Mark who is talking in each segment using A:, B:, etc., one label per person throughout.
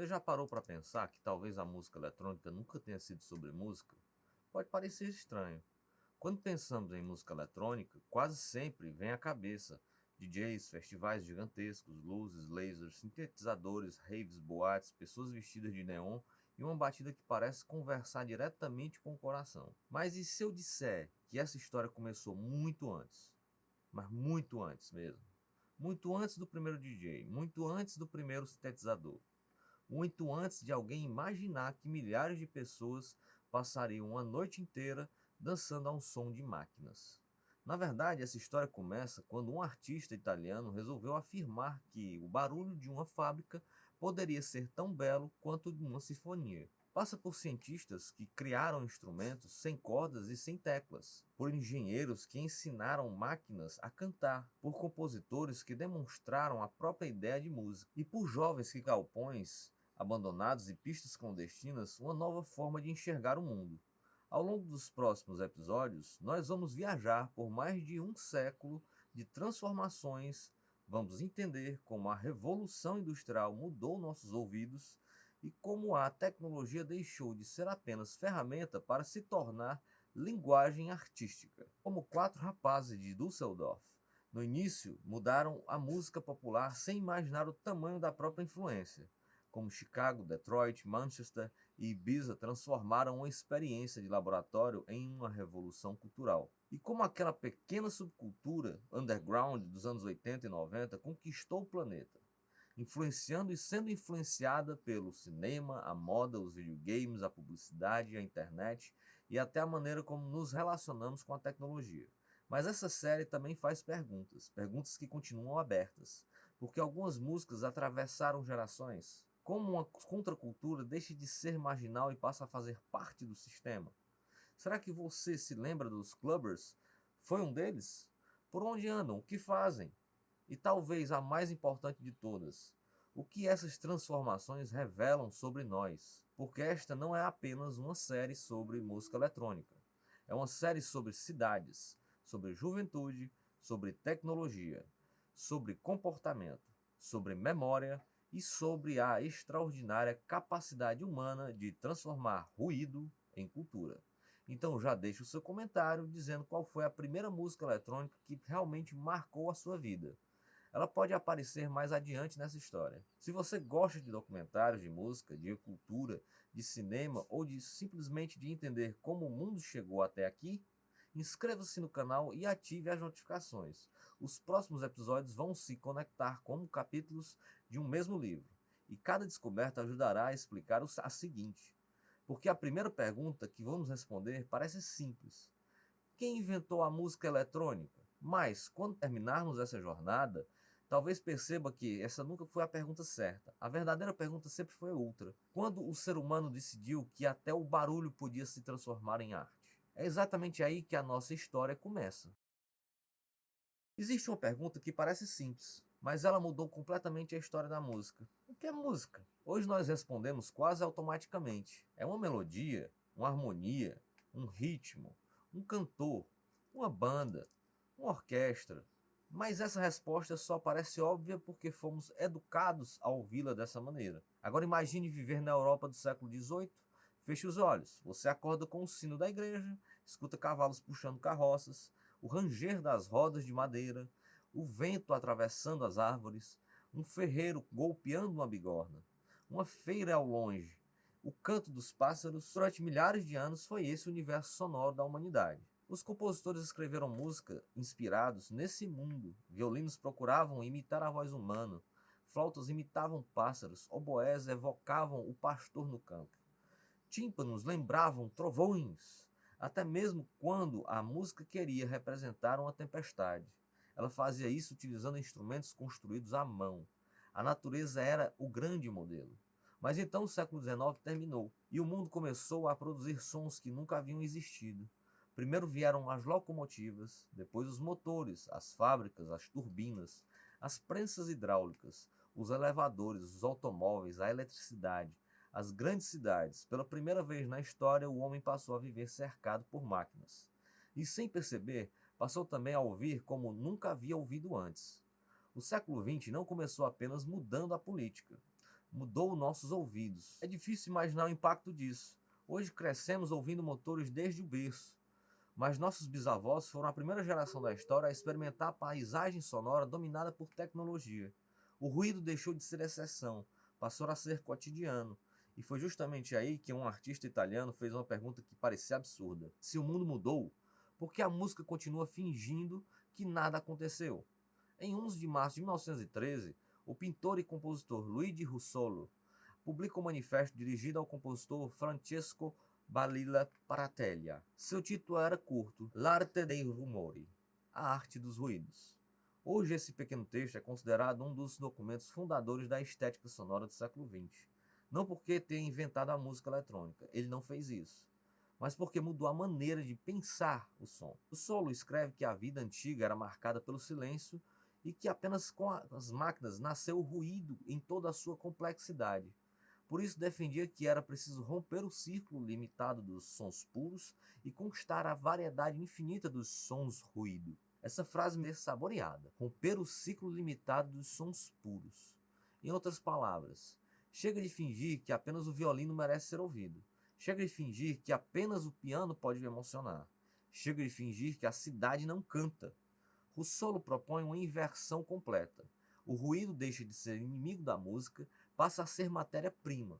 A: Você já parou para pensar que talvez a música eletrônica nunca tenha sido sobre música? Pode parecer estranho. Quando pensamos em música eletrônica, quase sempre vem à cabeça DJs, festivais gigantescos, luzes, lasers, sintetizadores, raves, boates, pessoas vestidas de neon e uma batida que parece conversar diretamente com o coração. Mas e se eu disser que essa história começou muito antes? Mas muito antes mesmo. Muito antes do primeiro DJ, muito antes do primeiro sintetizador, muito antes de alguém imaginar que milhares de pessoas passariam uma noite inteira dançando ao som de máquinas. Na verdade, essa história começa quando um artista italiano resolveu afirmar que o barulho de uma fábrica poderia ser tão belo quanto de uma sinfonia. Passa por cientistas que criaram instrumentos sem cordas e sem teclas, por engenheiros que ensinaram máquinas a cantar, por compositores que demonstraram a própria ideia de música, e por jovens que galpões abandonados e pistas clandestinas, uma nova forma de enxergar o mundo. Ao longo dos próximos episódios, nós vamos viajar por mais de um século de transformações, vamos entender como a revolução industrial mudou nossos ouvidos e como a tecnologia deixou de ser apenas ferramenta para se tornar linguagem artística. Como quatro rapazes de Düsseldorf, no início mudaram a música popular sem imaginar o tamanho da própria influência. Como Chicago, Detroit, Manchester e Ibiza transformaram uma experiência de laboratório em uma revolução cultural. E como aquela pequena subcultura underground dos anos 80 e 90 conquistou o planeta, influenciando e sendo influenciada pelo cinema, a moda, os videogames, a publicidade, a internet e até a maneira como nos relacionamos com a tecnologia. Mas essa série também faz perguntas, perguntas que continuam abertas, porque algumas músicas atravessaram gerações. Como uma contracultura deixa de ser marginal e passa a fazer parte do sistema? Será que você se lembra dos clubbers? Foi um deles? Por onde andam? O que fazem? E talvez a mais importante de todas, o que essas transformações revelam sobre nós? Porque esta não é apenas uma série sobre música eletrônica. É uma série sobre cidades, sobre juventude, sobre tecnologia, sobre comportamento, sobre memória e sobre a extraordinária capacidade humana de transformar ruído em cultura. Então já deixe o seu comentário dizendo qual foi a primeira música eletrônica que realmente marcou a sua vida. Ela pode aparecer mais adiante nessa história. Se você gosta de documentários de música, de cultura, de cinema ou de simplesmente de entender como o mundo chegou até aqui, inscreva-se no canal e ative as notificações. Os próximos episódios vão se conectar como capítulos de um mesmo livro, e cada descoberta ajudará a explicar a seguinte. Porque a primeira pergunta que vamos responder parece simples. Quem inventou a música eletrônica? Mas, quando terminarmos essa jornada, talvez perceba que essa nunca foi a pergunta certa. A verdadeira pergunta sempre foi outra. Quando o ser humano decidiu que até o barulho podia se transformar em arte? É exatamente aí que a nossa história começa. Existe uma pergunta que parece simples, mas ela mudou completamente a história da música. O que é música? Hoje nós respondemos quase automaticamente. É uma melodia, uma harmonia, um ritmo, um cantor, uma banda, uma orquestra. Mas essa resposta só parece óbvia porque fomos educados a ouvi-la dessa maneira. Agora imagine viver na Europa do século XVIII. Feche os olhos, você acorda com o sino da igreja, escuta cavalos puxando carroças, o ranger das rodas de madeira, o vento atravessando as árvores, um ferreiro golpeando uma bigorna, uma feira ao longe, o canto dos pássaros. Durante milhares de anos foi esse o universo sonoro da humanidade. Os compositores escreveram música inspirados nesse mundo. Violinos procuravam imitar a voz humana, flautas imitavam pássaros, oboés evocavam o pastor no campo. Tímpanos lembravam trovões, até mesmo quando a música queria representar uma tempestade. Ela fazia isso utilizando instrumentos construídos à mão. A natureza era o grande modelo. Mas então o século XIX terminou e o mundo começou a produzir sons que nunca haviam existido. Primeiro vieram as locomotivas, depois os motores, as fábricas, as turbinas, as prensas hidráulicas, os elevadores, os automóveis, a eletricidade. As grandes cidades. Pela primeira vez na história, o homem passou a viver cercado por máquinas. E sem perceber, passou também a ouvir como nunca havia ouvido antes. O século XX não começou apenas mudando a política. mudou nossos ouvidos. É difícil imaginar o impacto disso. Hoje crescemos ouvindo motores desde o berço, mas nossos bisavós foram a primeira geração da história a experimentar a paisagem sonora dominada por tecnologia. O ruído deixou de ser exceção, passou a ser cotidiano. E foi justamente aí que um artista italiano fez uma pergunta que parecia absurda. Se o mundo mudou, por que a música continua fingindo que nada aconteceu? Em 11 de março de 1913, o pintor e compositor Luigi Russolo publica um manifesto dirigido ao compositor Francesco Balilla Paratellia. Seu título era curto, L'arte dei rumori, a arte dos ruídos. Hoje esse pequeno texto é considerado um dos documentos fundadores da estética sonora do século XX. Não porque tenha inventado a música eletrônica, ele não fez isso, mas porque mudou a maneira de pensar o som. O Solo escreve que a vida antiga era marcada pelo silêncio e que apenas com as máquinas nasceu o ruído em toda a sua complexidade. Por isso defendia que era preciso romper o círculo limitado dos sons puros e conquistar a variedade infinita dos sons ruído. Essa frase me é saboreada. Romper o ciclo limitado dos sons puros. Em outras palavras, chega de fingir que apenas o violino merece ser ouvido. Chega de fingir que apenas o piano pode emocionar. Chega de fingir que a cidade não canta. Russolo propõe uma inversão completa. O ruído deixa de ser inimigo da música, passa a ser matéria-prima.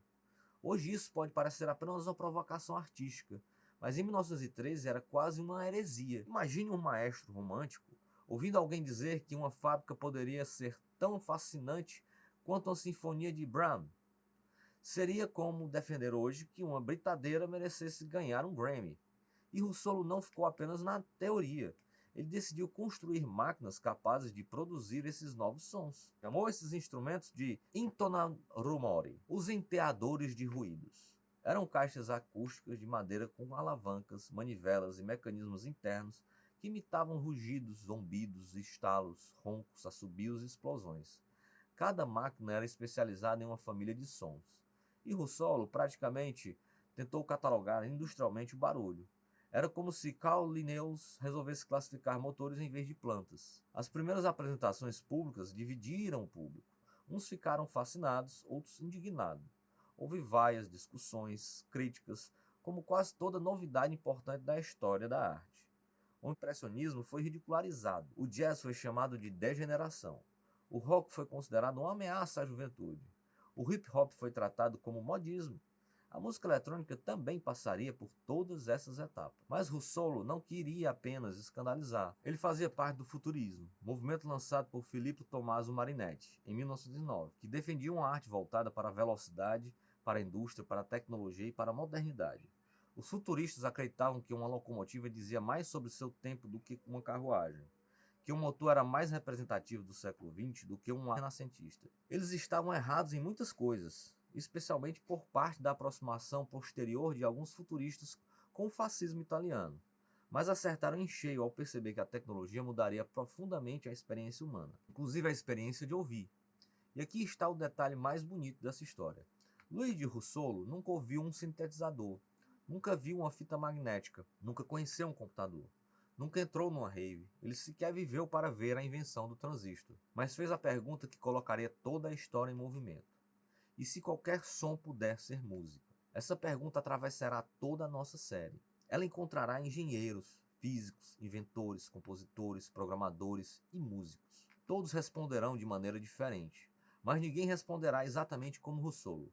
A: Hoje isso pode parecer apenas uma provocação artística, mas em 1913 era quase uma heresia. Imagine um maestro romântico ouvindo alguém dizer que uma fábrica poderia ser tão fascinante quanto uma sinfonia de Brahms. Seria como defender hoje que uma britadeira merecesse ganhar um Grammy. E Russolo não ficou apenas na teoria. Ele decidiu construir máquinas capazes de produzir esses novos sons. Chamou esses instrumentos de intonarumori, os enteadores de ruídos. Eram caixas acústicas de madeira com alavancas, manivelas e mecanismos internos que imitavam rugidos, zumbidos, estalos, roncos, assobios e explosões. Cada máquina era especializada em uma família de sons. E Russolo praticamente tentou catalogar industrialmente o barulho. Era como se Carl Linnaeus resolvesse classificar motores em vez de plantas. As primeiras apresentações públicas dividiram o público. Uns ficaram fascinados, outros indignados. Houve várias discussões, críticas, como quase toda novidade importante da história da arte. O impressionismo foi ridicularizado. O jazz foi chamado de degeneração. O rock foi considerado uma ameaça à juventude. O hip hop foi tratado como modismo. A música eletrônica também passaria por todas essas etapas. Mas Russolo não queria apenas escandalizar. Ele fazia parte do futurismo, movimento lançado por Filippo Tommaso Marinetti, em 1909, que defendia uma arte voltada para a velocidade, para a indústria, para a tecnologia e para a modernidade. Os futuristas acreditavam que uma locomotiva dizia mais sobre seu tempo do que uma carruagem, que o motor era mais representativo do século XX do que um renascentista. Eles estavam errados em muitas coisas, especialmente por parte da aproximação posterior de alguns futuristas com o fascismo italiano, mas acertaram em cheio ao perceber que a tecnologia mudaria profundamente a experiência humana, inclusive a experiência de ouvir. E aqui está o detalhe mais bonito dessa história. Luigi Russolo nunca ouviu um sintetizador, nunca viu uma fita magnética, nunca conheceu um computador. Nunca entrou numa rave, ele sequer viveu para ver a invenção do transistor, mas fez a pergunta que colocaria toda a história em movimento. E se qualquer som puder ser música? Essa pergunta atravessará toda a nossa série. Ela encontrará engenheiros, físicos, inventores, compositores, programadores e músicos. Todos responderão de maneira diferente, mas ninguém responderá exatamente como Russolo,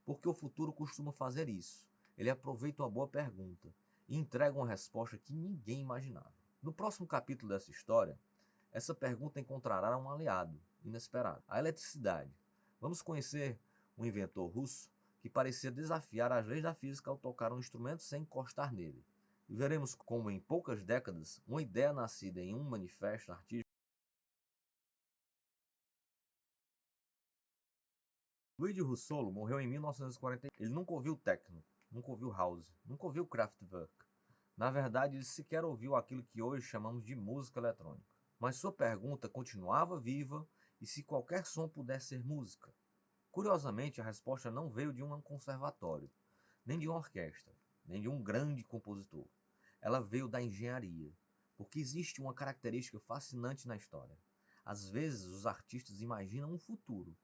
A: porque o futuro costuma fazer isso. Ele aproveita uma boa pergunta e entrega uma resposta que ninguém imaginava. No próximo capítulo dessa história, essa pergunta encontrará um aliado inesperado, a eletricidade. Vamos conhecer um inventor russo que parecia desafiar as leis da física ao tocar um instrumento sem encostar nele. E veremos como em poucas décadas, uma ideia nascida em um manifesto artístico. Luigi Russolo morreu em 1940. Ele nunca ouviu techno, nunca ouviu house, nunca ouviu Kraftwerk. Na verdade, ele sequer ouviu aquilo que hoje chamamos de música eletrônica. Mas sua pergunta continuava viva, e se qualquer som pudesse ser música? Curiosamente, a resposta não veio de um conservatório, nem de uma orquestra, nem de um grande compositor. Ela veio da engenharia, porque existe uma característica fascinante na história. Às vezes, os artistas imaginam um futuro,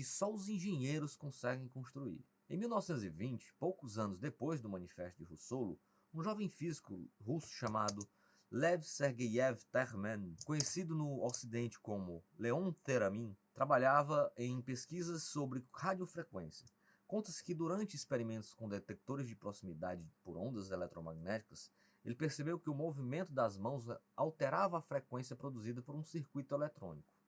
A: que só os engenheiros conseguem construir. Em 1920, poucos anos depois do Manifesto de Russolo, um jovem físico russo chamado Lev Sergeyev Terman, conhecido no Ocidente como Leon Theremin, trabalhava em pesquisas sobre radiofrequência. Conta-se que durante experimentos com detectores de proximidade por ondas eletromagnéticas, ele percebeu que o movimento das mãos alterava a frequência produzida por um circuito eletrônico.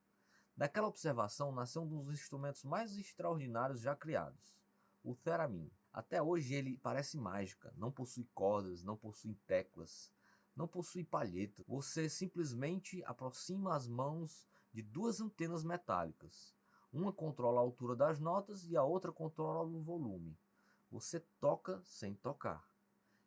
A: Daquela observação nasceu um dos instrumentos mais extraordinários já criados, o Theremin. Até hoje ele parece mágica, não possui cordas, não possui teclas, não possui palheta. Você simplesmente aproxima as mãos de duas antenas metálicas. Uma controla a altura das notas e a outra controla o volume. Você toca sem tocar.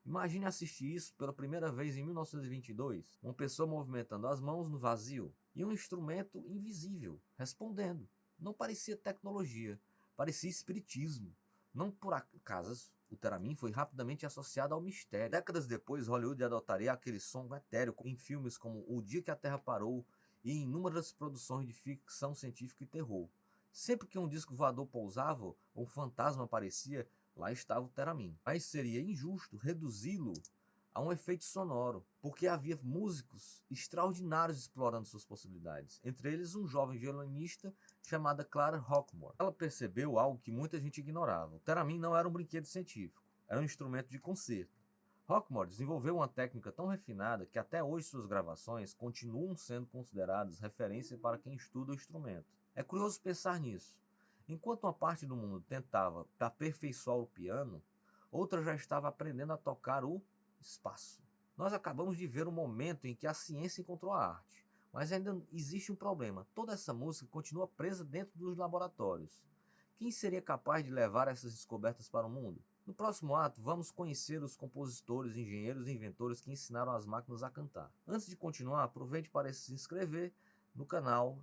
A: Imagine assistir isso pela primeira vez em 1922, uma pessoa movimentando as mãos no vazio e um instrumento invisível, respondendo. Não parecia tecnologia, parecia espiritismo. Não por acaso, o Theremin foi rapidamente associado ao mistério. Décadas depois, Hollywood adotaria aquele som etéreo em filmes como O Dia que a Terra Parou e em inúmeras produções de ficção científica e terror. Sempre que um disco voador pousava ou um fantasma aparecia, lá estava o Theremin. Mas seria injusto reduzi-lo a um efeito sonoro, porque havia músicos extraordinários explorando suas possibilidades, entre eles um jovem violinista chamada Clara Rockmore. Ela percebeu algo que muita gente ignorava. O Theremin não era um brinquedo científico, era um instrumento de concerto. Rockmore desenvolveu uma técnica tão refinada que até hoje suas gravações continuam sendo consideradas referência para quem estuda o instrumento. É curioso pensar nisso. Enquanto uma parte do mundo tentava aperfeiçoar o piano, outra já estava aprendendo a tocar o espaço. Nós acabamos de ver um momento em que a ciência encontrou a arte, mas ainda existe um problema. Toda essa música continua presa dentro dos laboratórios. Quem seria capaz de levar essas descobertas para o mundo? No próximo ato, vamos conhecer os compositores, engenheiros e inventores que ensinaram as máquinas a cantar. Antes de continuar, aproveite para se inscrever no canal.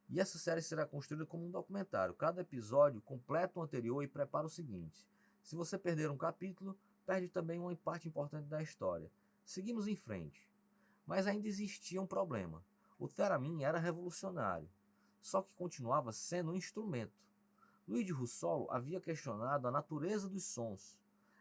A: E essa série será construída como um documentário. Cada episódio completa o anterior e prepara o seguinte. Se você perder um capítulo, perde também uma parte importante da história. Seguimos em frente. Mas ainda existia um problema. O Theremin era revolucionário, só que continuava sendo um instrumento. Luiz de Russolo havia questionado a natureza dos sons.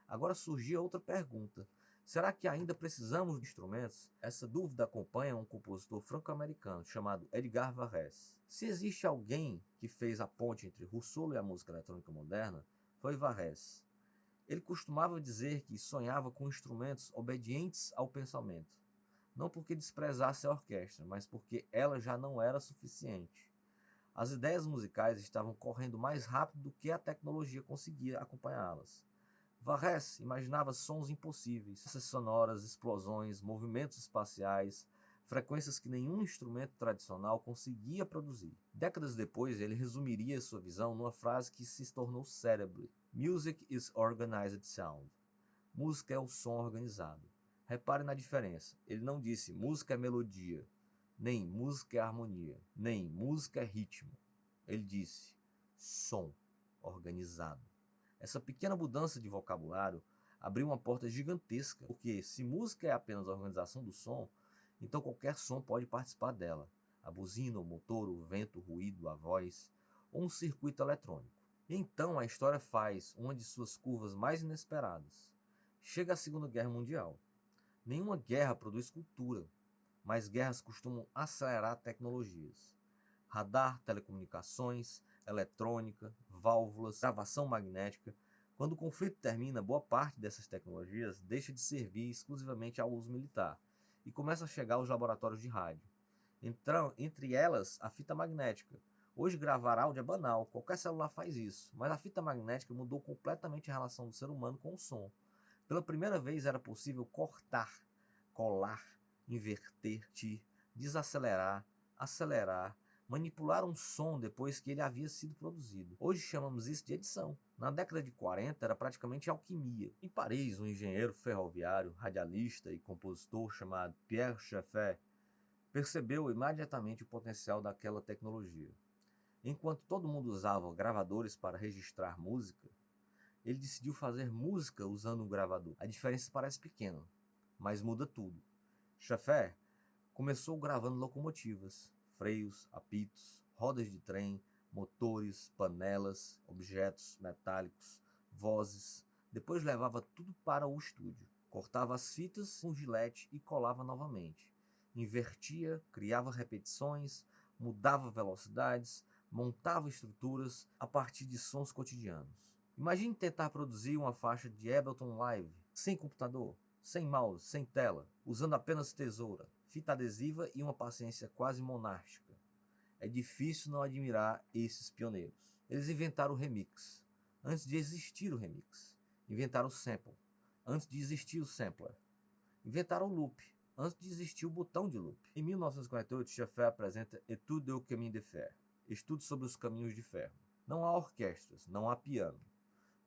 A: Agora surgia outra pergunta. Será que ainda precisamos de instrumentos? Essa dúvida acompanha um compositor franco-americano chamado Edgar Varèse. Se existe alguém que fez a ponte entre Russolo e a música eletrônica moderna, foi Varèse. Ele costumava dizer que sonhava com instrumentos obedientes ao pensamento, não porque desprezasse a orquestra, mas porque ela já não era suficiente. As ideias musicais estavam correndo mais rápido do que a tecnologia conseguia acompanhá-las. Varèse imaginava sons impossíveis, peças sonoras, explosões, movimentos espaciais, frequências que nenhum instrumento tradicional conseguia produzir. Décadas depois, ele resumiria sua visão numa frase que se tornou célebre: Music is organized sound. Música é o som organizado. Repare na diferença. Ele não disse música é melodia, nem música é harmonia, nem música é ritmo. Ele disse som organizado. Essa pequena mudança de vocabulário abriu uma porta gigantesca, porque se música é apenas a organização do som, então qualquer som pode participar dela. A buzina, o motor, o vento, o ruído, a voz, ou um circuito eletrônico. E então a história faz uma de suas curvas mais inesperadas. Chega a Segunda Guerra Mundial. Nenhuma guerra produz cultura, mas guerras costumam acelerar tecnologias. Radar, telecomunicações, eletrônica, válvulas, gravação magnética. Quando o conflito termina, boa parte dessas tecnologias deixa de servir exclusivamente ao uso militar e começa a chegar aos laboratórios de rádio. Entre elas, a fita magnética. Hoje gravar áudio é banal, qualquer celular faz isso, mas a fita magnética mudou completamente a relação do ser humano com o som. Pela primeira vez era possível cortar, colar, inverter, desacelerar, acelerar, manipular um som depois que ele havia sido produzido. Hoje chamamos isso de edição. Na década de 40 era praticamente alquimia. Em Paris, um engenheiro ferroviário, radialista e compositor chamado Pierre Schaeffer percebeu imediatamente o potencial daquela tecnologia. Enquanto todo mundo usava gravadores para registrar música, ele decidiu fazer música usando um gravador. A diferença parece pequena, mas muda tudo. Schaeffer começou gravando locomotivas, freios, apitos, rodas de trem, motores, panelas, objetos metálicos, vozes. Depois levava tudo para o estúdio. Cortava as fitas com gilete e colava novamente. Invertia, criava repetições, mudava velocidades, montava estruturas a partir de sons cotidianos. Imagine tentar produzir uma faixa de Ableton Live sem computador, sem mouse, sem tela, usando apenas tesoura, fita adesiva e uma paciência quase monástica. É difícil não admirar esses pioneiros. Eles inventaram o remix, antes de existir o remix. Inventaram o sample, antes de existir o sampler. Inventaram o loop, antes de existir o botão de loop. Em 1948, Schaffer apresenta Etude au chemin de fer, Estudo sobre os caminhos de ferro. Não há orquestras, não há piano,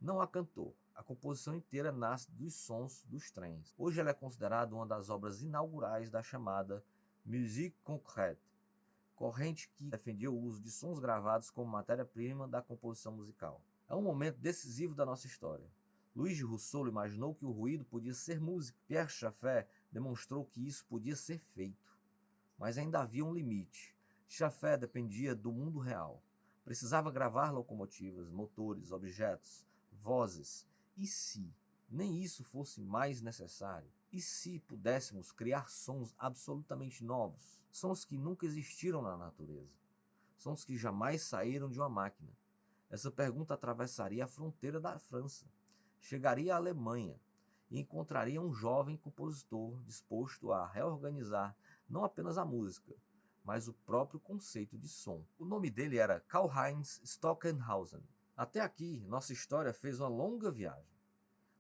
A: não há cantor. A composição inteira nasce dos sons dos trens. Hoje ela é considerada uma das obras inaugurais da chamada musique concrète, corrente que defendia o uso de sons gravados como matéria-prima da composição musical. É um momento decisivo da nossa história. Louis de Russolo imaginou que o ruído podia ser música. Pierre Schaeffer demonstrou que isso podia ser feito. Mas ainda havia um limite. Schaeffer dependia do mundo real. Precisava gravar locomotivas, motores, objetos, vozes. E se nem isso fosse mais necessário? E se pudéssemos criar sons absolutamente novos? Sons que nunca existiram na natureza? Sons que jamais saíram de uma máquina? Essa pergunta atravessaria a fronteira da França, chegaria à Alemanha e encontraria um jovem compositor disposto a reorganizar não apenas a música, mas o próprio conceito de som. O nome dele era Karlheinz Stockenhausen. Até aqui, nossa história fez uma longa viagem.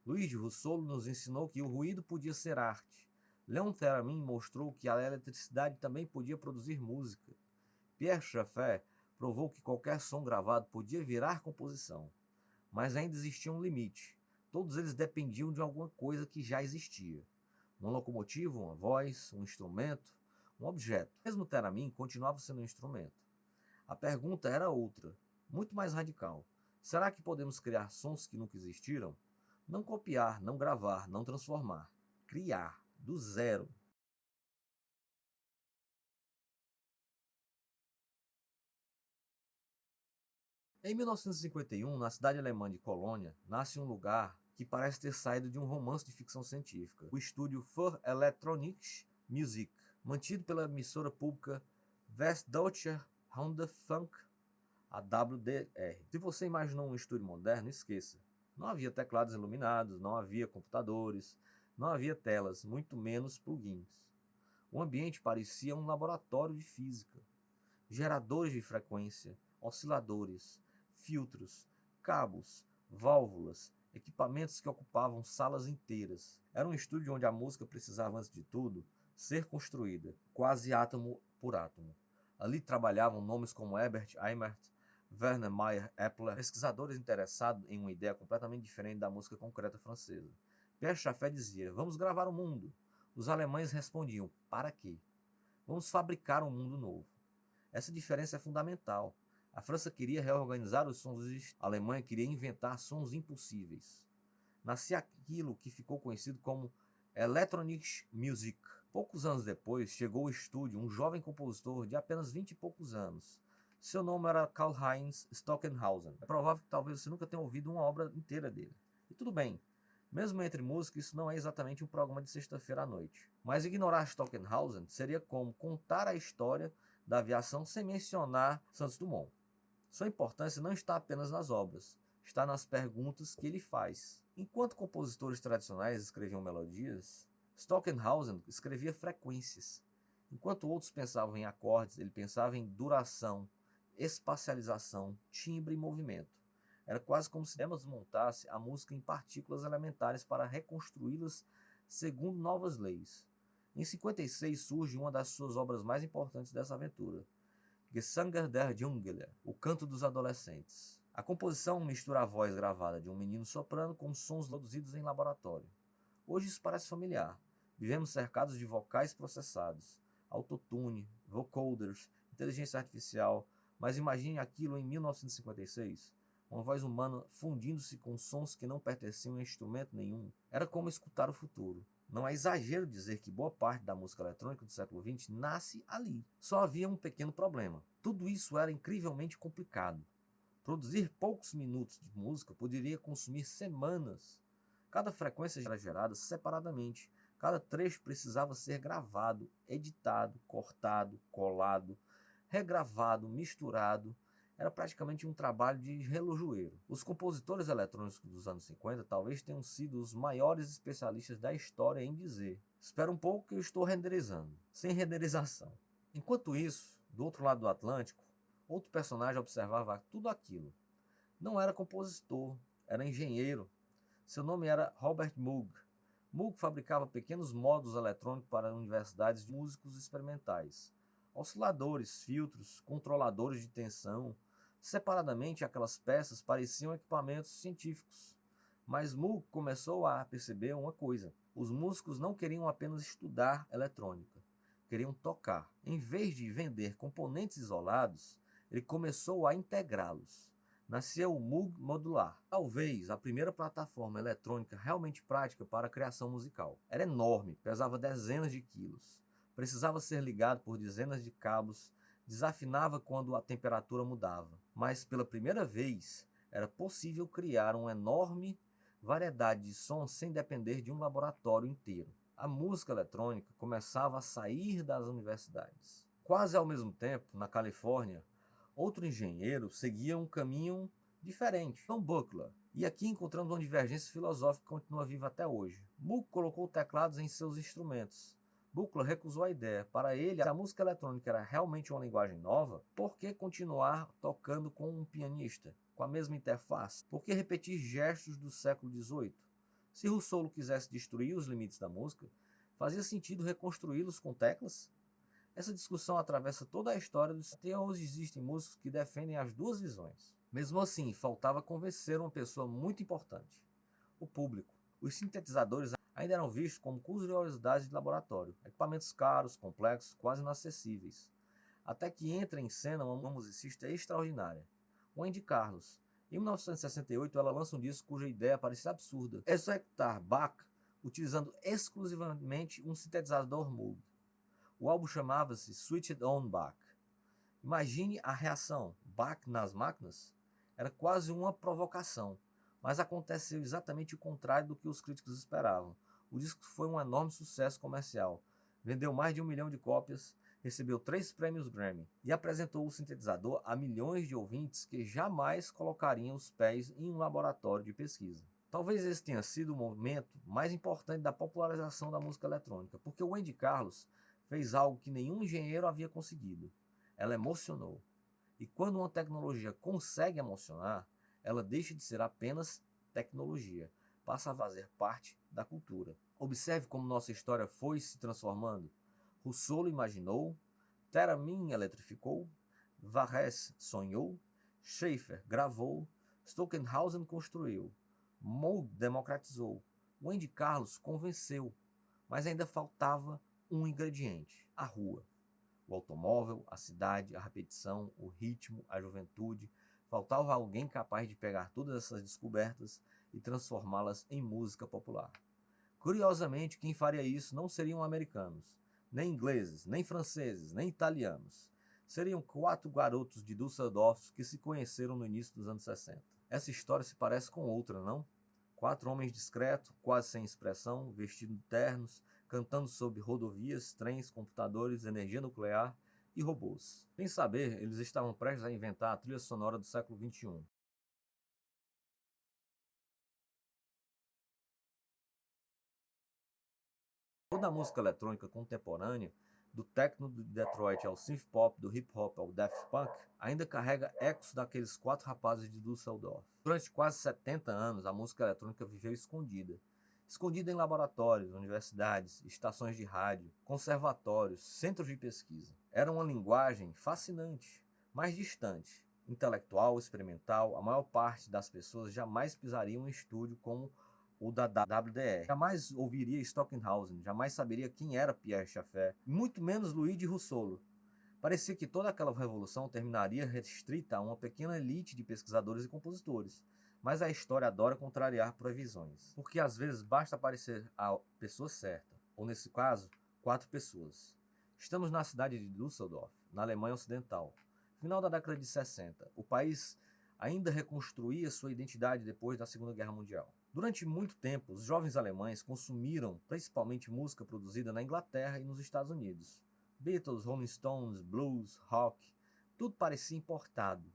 A: Louis de Russolo nos ensinou que o ruído podia ser arte. Leon Theremin mostrou que a eletricidade também podia produzir música. Pierre Schaeffer provou que qualquer som gravado podia virar composição. Mas ainda existia um limite. Todos eles dependiam de alguma coisa que já existia. Uma locomotiva, uma voz, um instrumento, um objeto. Mesmo Theremin continuava sendo um instrumento. A pergunta era outra, muito mais radical. Será que podemos criar sons que nunca existiram? Não copiar, não gravar, não transformar. Criar, do zero. Em 1951, na cidade alemã de Colônia, nasce um lugar que parece ter saído de um romance de ficção científica, o estúdio für Elektronische Musik, mantido pela emissora pública Westdeutscher Rundfunk, a WDR. Se você imaginou um estúdio moderno, esqueça. Não havia teclados iluminados, não havia computadores, não havia telas, muito menos plugins. O ambiente parecia um laboratório de física. Geradores de frequência, osciladores, filtros, cabos, válvulas, equipamentos que ocupavam salas inteiras. Era um estúdio onde a música precisava, antes de tudo, ser construída, quase átomo por átomo. Ali trabalhavam nomes como Herbert Eimert, Werner Mayer Epler, pesquisadores interessados em uma ideia completamente diferente da música concreta francesa. Pierre Schaeffer dizia: "Vamos gravar o mundo." Os alemães respondiam: "Para quê?" "Vamos fabricar um mundo novo." Essa diferença é fundamental. A França queria reorganizar os sons existentes. A Alemanha queria inventar sons impossíveis. Nascia aquilo que ficou conhecido como Electronic Music. Poucos anos depois, chegou ao estúdio um jovem compositor de apenas 20 e poucos anos. Seu nome era Karlheinz Stockenhausen. É provável que talvez você nunca tenha ouvido uma obra inteira dele. E tudo bem. Mesmo entre músicos, isso não é exatamente um programa de sexta-feira à noite. Mas ignorar Stockenhausen seria como contar a história da aviação sem mencionar Santos Dumont. Sua importância não está apenas nas obras, está nas perguntas que ele faz. Enquanto compositores tradicionais escreviam melodias, Stockenhausen escrevia frequências. Enquanto outros pensavam em acordes, ele pensava em duração, espacialização, timbre e movimento. Era quase como se desmontasse a música em partículas elementares para reconstruí-las segundo novas leis. Em 56 surge uma das suas obras mais importantes dessa aventura, Gesanger der Jungler, O Canto dos Adolescentes. A composição mistura a voz gravada de um menino soprano com sons produzidos em laboratório. Hoje isso parece familiar. Vivemos cercados de vocais processados, autotune, vocoders, inteligência artificial, mas imagine aquilo em 1956. Uma voz humana fundindo-se com sons que não pertenciam a instrumento nenhum. Era como escutar o futuro. Não é exagero dizer que boa parte da música eletrônica do século XX nasce ali. Só havia um pequeno problema. Tudo isso era incrivelmente complicado. Produzir poucos minutos de música poderia consumir semanas. Cada frequência era gerada separadamente. Cada trecho precisava ser gravado, editado, cortado, colado, regravado, misturado. Era praticamente um trabalho de relojoeiro. Os compositores eletrônicos dos anos 50 talvez tenham sido os maiores especialistas da história em dizer: espera um pouco que eu estou renderizando, sem renderização. Enquanto isso, do outro lado do Atlântico, outro personagem observava tudo aquilo. Não era compositor, era engenheiro. Seu nome era Robert Moog. Moog fabricava pequenos módulos eletrônicos para universidades de músicos experimentais. Osciladores, filtros, controladores de tensão. Separadamente, aquelas peças pareciam equipamentos científicos. Mas Moog começou a perceber uma coisa: os músicos não queriam apenas estudar eletrônica, queriam tocar. Em vez de vender componentes isolados, ele começou a integrá-los. Nasceu o Moog Modular, talvez a primeira plataforma eletrônica realmente prática para a criação musical. Era enorme, pesava dezenas de quilos, precisava ser ligado por dezenas de cabos, desafinava quando a temperatura mudava. Mas pela primeira vez, era possível criar uma enorme variedade de sons sem depender de um laboratório inteiro. A música eletrônica começava a sair das universidades. Quase ao mesmo tempo, na Califórnia, outro engenheiro seguia um caminho diferente, Tom Buchla. E aqui encontramos uma divergência filosófica que continua viva até hoje. Moog colocou teclados em seus instrumentos. Buchla recusou a ideia. Para ele, se a música eletrônica era realmente uma linguagem nova, por que continuar tocando com um pianista, com a mesma interface? Por que repetir gestos do século XVIII? Se Russolo quisesse destruir os limites da música, fazia sentido reconstruí-los com teclas? Essa discussão atravessa toda a história dos... Até hoje existem músicos que defendem as duas visões. Mesmo assim, faltava convencer uma pessoa muito importante: o público. Os sintetizadores ainda eram vistos como curiosidades de laboratório, equipamentos caros, complexos, quase inacessíveis. Até que entra em cena uma musicista extraordinária, Wendy Carlos. Em 1968, ela lança um disco cuja ideia parecia absurda: executar Bach utilizando exclusivamente um sintetizador Moog. O álbum chamava-se Switched On Bach. Imagine a reação: Bach nas máquinas? Era quase uma provocação, mas aconteceu exatamente o contrário do que os críticos esperavam. O disco foi um enorme sucesso comercial, vendeu mais de 1 milhão de cópias, recebeu 3 prêmios Grammy e apresentou o sintetizador a milhões de ouvintes que jamais colocariam os pés em um laboratório de pesquisa. Talvez esse tenha sido o momento mais importante da popularização da música eletrônica, porque o Wendy Carlos fez algo que nenhum engenheiro havia conseguido. Ela emocionou. E quando uma tecnologia consegue emocionar, ela deixa de ser apenas tecnologia, passa a fazer parte da cultura. Observe como nossa história foi se transformando. Russolo imaginou, Theremin eletrificou, Varese sonhou, Schaeffer gravou, Stockenhausen construiu, Moog democratizou, Wendy Carlos convenceu, mas ainda faltava um ingrediente: a rua. O automóvel, a cidade, a repetição, o ritmo, a juventude. Faltava alguém capaz de pegar todas essas descobertas e transformá-las em música popular. Curiosamente, quem faria isso não seriam americanos, nem ingleses, nem franceses, nem italianos. Seriam 4 garotos de Düsseldorf que se conheceram no início dos anos 60. Essa história se parece com outra, não? 4 homens discretos, quase sem expressão, vestidos de ternos, cantando sobre rodovias, trens, computadores, energia nuclear e robôs. Sem saber, eles estavam prestes a inventar a trilha sonora do século XXI. Toda a música eletrônica contemporânea, do techno de Detroit ao synth pop, do hip hop ao Daft Punk, ainda carrega ecos daqueles 4 rapazes de Düsseldorf. Durante quase 70 anos, a música eletrônica viveu escondida. Escondida em laboratórios, universidades, estações de rádio, conservatórios, centros de pesquisa. Era uma linguagem fascinante, mas distante. Intelectual, experimental, a maior parte das pessoas jamais pisaria em um estúdio como o da WDR. Jamais ouviria Stockenhausen, jamais saberia quem era Pierre Schaeffer, muito menos Luigi Russolo. Parecia que toda aquela revolução terminaria restrita a uma pequena elite de pesquisadores e compositores. Mas a história adora contrariar previsões, porque às vezes basta aparecer a pessoa certa, ou nesse caso, 4 pessoas. Estamos na cidade de Düsseldorf, na Alemanha Ocidental. Final da década de 60, o país ainda reconstruía sua identidade depois da Segunda Guerra Mundial. Durante muito tempo, os jovens alemães consumiram principalmente música produzida na Inglaterra e nos Estados Unidos. Beatles, Rolling Stones, blues, rock, tudo parecia importado.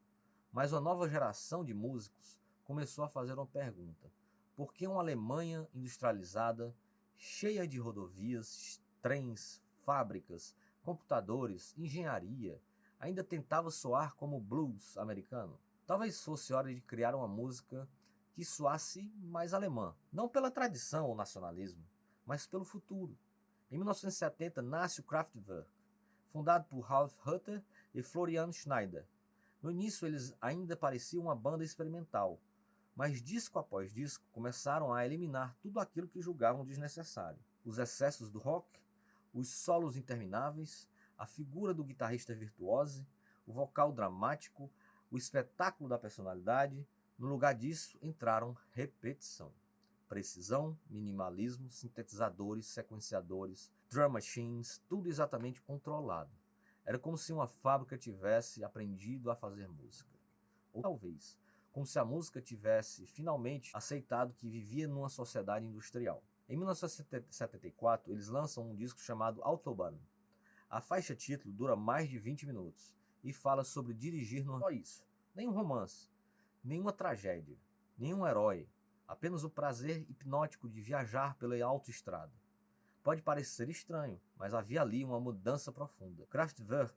A: Mas uma nova geração de músicos começou a fazer uma pergunta: por que uma Alemanha industrializada, cheia de rodovias, trens, fábricas, computadores, engenharia, ainda tentava soar como o blues americano? Talvez fosse hora de criar uma música que soasse mais alemã, não pela tradição ou nacionalismo, mas pelo futuro. Em 1970 nasce o Kraftwerk, fundado por Ralf Hutter e Florian Schneider. No início eles ainda pareciam uma banda experimental, mas disco após disco começaram a eliminar tudo aquilo que julgavam desnecessário. Os excessos do rock, os solos intermináveis, a figura do guitarrista virtuose, o vocal dramático, o espetáculo da personalidade. No lugar disso entraram repetição, precisão, minimalismo, sintetizadores, sequenciadores, drum machines, tudo exatamente controlado. Era como se uma fábrica tivesse aprendido a fazer música. Ou talvez, como se a música tivesse finalmente aceitado que vivia numa sociedade industrial. Em 1974, eles lançam um disco chamado Autobahn. A faixa título dura mais de 20 minutos e fala sobre dirigir no... Só isso. Nenhum romance, nenhuma tragédia, nenhum herói, apenas o prazer hipnótico de viajar pela autoestrada. Pode parecer estranho, mas havia ali uma mudança profunda. Kraftwerk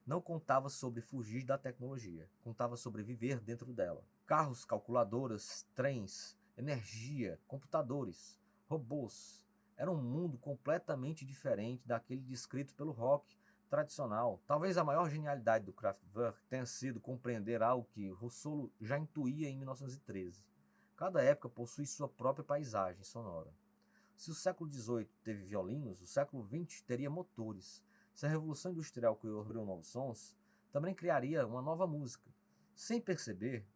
A: não contava sobre fugir da tecnologia, contava sobre viver dentro dela. Carros, calculadoras, trens, energia, computadores, robôs. Era um mundo completamente diferente daquele descrito pelo rock tradicional. Talvez a maior genialidade do Kraftwerk tenha sido compreender algo que Russolo já intuía em 1913. Cada época possui sua própria paisagem sonora. Se o século XVIII teve violinos, o século XX teria motores. Se a Revolução Industrial criou novos sons, também criaria uma nova música. Sem perceber,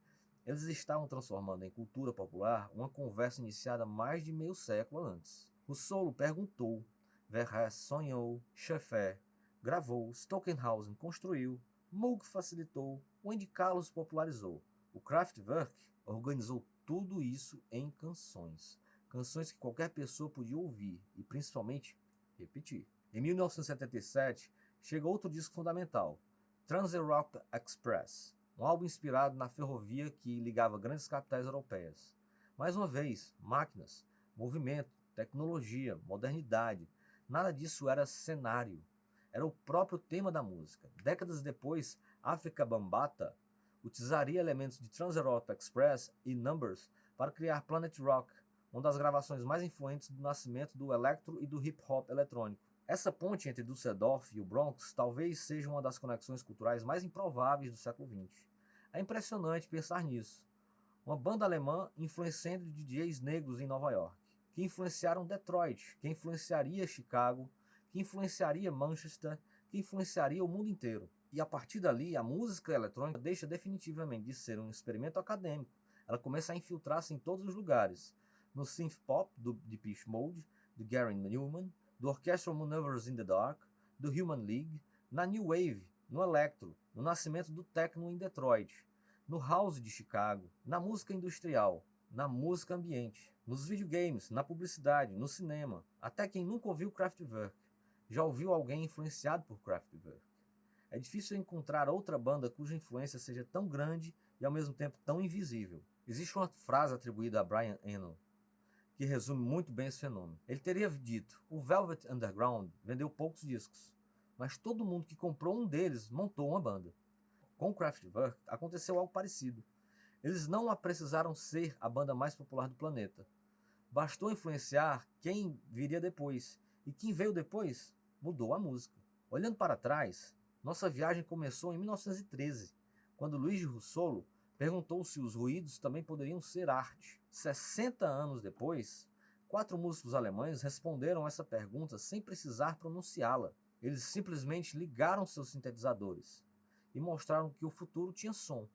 A: eles estavam transformando em cultura popular uma conversa iniciada mais de meio século antes. Russolo perguntou, Verhaer sonhou, Schaeffer gravou, Stockenhausen construiu, Moog facilitou, Wendy Carlos popularizou. O Kraftwerk organizou tudo isso em canções. Canções que qualquer pessoa podia ouvir e, principalmente, repetir. Em 1977, chega outro disco fundamental, Trans-Europe Express, um álbum inspirado na ferrovia que ligava grandes capitais europeias. Mais uma vez, máquinas, movimento, tecnologia, modernidade, nada disso era cenário. Era o próprio tema da música. Décadas depois, Afrika Bambaataa utilizaria elementos de Trans-Europe Express e Numbers para criar Planet Rock, uma das gravações mais influentes do nascimento do electro e do hip-hop eletrônico. Essa ponte entre Düsseldorf e o Bronx talvez seja uma das conexões culturais mais improváveis do século XX. É impressionante pensar nisso. Uma banda alemã influenciando DJs negros em Nova York, que influenciaram Detroit, que influenciaria Chicago, que influenciaria Manchester, que influenciaria o mundo inteiro. E a partir dali, a música eletrônica deixa definitivamente de ser um experimento acadêmico. Ela começa a infiltrar-se em todos os lugares. No synth pop do Depeche Mode, do Gary Newman, do Orchestral Maneuvers in the Dark, do Human League, na New Wave, no Electro, no nascimento do techno em Detroit, no House de Chicago, na música industrial, na música ambiente, nos videogames, na publicidade, no cinema. Até quem nunca ouviu Kraftwerk já ouviu alguém influenciado por Kraftwerk. É difícil encontrar outra banda cuja influência seja tão grande e ao mesmo tempo tão invisível. Existe uma frase atribuída a Brian Eno que resume muito bem esse fenômeno. Ele teria dito: o Velvet Underground vendeu poucos discos, mas todo mundo que comprou um deles montou uma banda. Com o Kraftwerk aconteceu algo parecido. Eles não precisaram ser a banda mais popular do planeta. Bastou influenciar quem viria depois. E quem veio depois mudou a música. Olhando para trás, nossa viagem começou em 1913, quando Luigi Russolo perguntou se os ruídos também poderiam ser arte. 60 anos depois, 4 músicos alemães responderam essa pergunta sem precisar pronunciá-la. Eles simplesmente ligaram seus sintetizadores e mostraram que o futuro tinha som.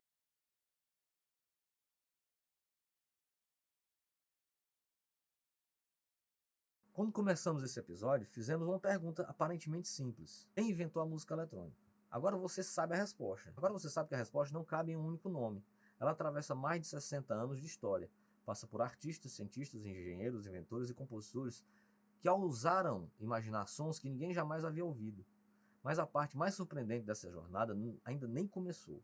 A: Quando começamos esse episódio, fizemos uma pergunta aparentemente simples. Quem inventou a música eletrônica? Agora você sabe a resposta. Agora você sabe que a resposta não cabe em um único nome. Ela atravessa mais de 60 anos de história. Passa por artistas, cientistas, engenheiros, inventores e compositores que usaram imaginar sons que ninguém jamais havia ouvido. Mas a parte mais surpreendente dessa jornada ainda nem começou.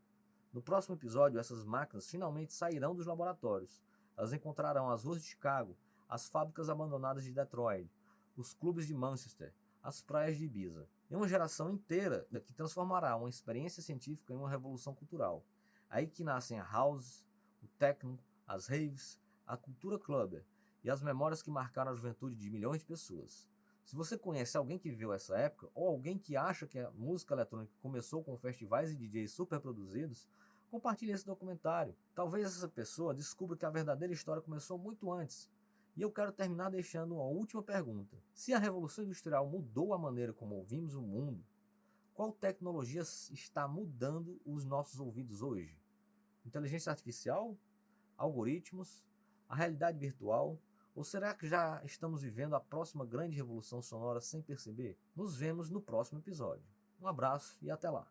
A: No próximo episódio, essas máquinas finalmente sairão dos laboratórios. Elas encontrarão as ruas de Chicago, as fábricas abandonadas de Detroit, os clubes de Manchester, as praias de Ibiza. E uma geração inteira que transformará uma experiência científica em uma revolução cultural. Aí que nascem a house, o techno, as raves, a cultura clubber e as memórias que marcaram a juventude de milhões de pessoas. Se você conhece alguém que viveu essa época, ou alguém que acha que a música eletrônica começou com festivais e DJs super produzidos, compartilhe esse documentário. Talvez essa pessoa descubra que a verdadeira história começou muito antes. E eu quero terminar deixando uma última pergunta. Se a Revolução Industrial mudou a maneira como ouvimos o mundo, qual tecnologia está mudando os nossos ouvidos hoje? Inteligência artificial? Algoritmos? A realidade virtual? Ou será que já estamos vivendo a próxima grande revolução sonora sem perceber? Nos vemos no próximo episódio. Um abraço e até lá!